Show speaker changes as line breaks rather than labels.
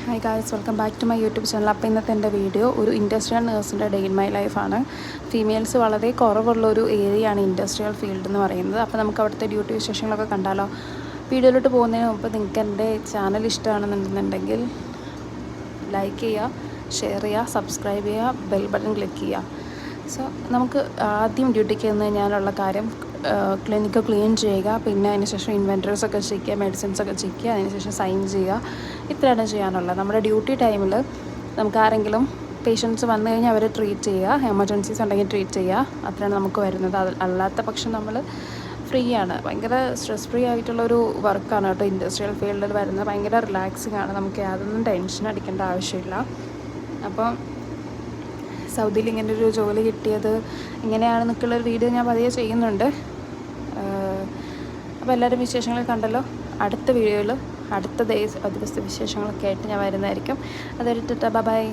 Hi guys, welcome back to my YouTube channel. അപ്പോൾ ഇന്നത്തെ എൻ്റെ വീഡിയോ ഒരു ഇൻഡസ്ട്രിയൽ നേഴ്സിൻ്റെ ഡേ ഇൻ മൈ ലൈഫാണ്. ഫീമെയിൽസ് വളരെ കുറവുള്ളൊരു ഏരിയയാണ് ഇൻഡസ്ട്രിയൽ ഫീൽഡ് എന്ന് പറയുന്നത്. അപ്പോൾ നമുക്ക് അവിടുത്തെ ഡ്യൂട്ടി വിശേഷങ്ങളൊക്കെ കണ്ടാലോ. വീഡിയോയിലോട്ട് പോകുന്നതിന് മുമ്പ് നിങ്ങൾക്ക് എൻ്റെ ചാനൽ ഇഷ്ടമാണെന്നുണ്ടെങ്കിൽ ലൈക്ക് ചെയ്യുക, ഷെയർ ചെയ്യുക, സബ്സ്ക്രൈബ് ചെയ്യുക, ബെൽ ബട്ടൺ ക്ലിക്ക് ചെയ്യുക. സോ നമുക്ക് ആദ്യം ഡ്യൂട്ടിക്ക് വന്നു കഴിഞ്ഞാലുള്ള കാര്യം ക്ലിനിക്ക് ക്ലീൻ ചെയ്യുക, പിന്നെ അതിനുശേഷം ഇൻവെൻറ്ററീസൊക്കെ ചെക്ക് ചെയ്യുക, മെഡിസിൻസൊക്കെ ചെക്ക് ചെയ്യുക, അതിനുശേഷം സൈൻ ചെയ്യുക. ഇത്രയാണ് ചെയ്യാനുള്ളത്. നമ്മുടെ ഡ്യൂട്ടി ടൈമിൽ നമുക്ക് ആരെങ്കിലും പേഷ്യൻസ് വന്നു കഴിഞ്ഞാൽ അവരെ ട്രീറ്റ് ചെയ്യുക, എമർജൻസീസ് ഉണ്ടെങ്കിൽ ട്രീറ്റ് ചെയ്യുക, അത്രയാണ് നമുക്ക് വരുന്നത്. അല്ലാത്ത പക്ഷം നമ്മൾ ഫ്രീ ആണ്. ഭയങ്കര സ്ട്രെസ് ഫ്രീ ആയിട്ടുള്ളൊരു വർക്കാണ് കേട്ടോ ഇൻഡസ്ട്രിയൽ ഫീൽഡിൽ വരുന്നത്. ഭയങ്കര റിലാക്സിങ് ആണ്, നമുക്ക് യാതൊന്നും ടെൻഷൻ അടിക്കേണ്ട ആവശ്യമില്ല. അപ്പം സൗദിയിൽ ഇങ്ങനെ ഒരു ജോലി കിട്ടിയത് ഇങ്ങനെയാണെന്നൊക്കെയുള്ളൊരു വീഡിയോ ഞാൻ പതിയെ ചെയ്യുന്നുണ്ട്. അപ്പോൾ എല്ലാവരും വിശേഷങ്ങൾ കണ്ടല്ലോ. അടുത്ത വീഡിയോയിൽ അടുത്ത ദിവസത്തെ വിശേഷങ്ങളൊക്കെ ആയിട്ട് ഞാൻ വരുന്നതായിരിക്കും. അതൊരു ബൈ.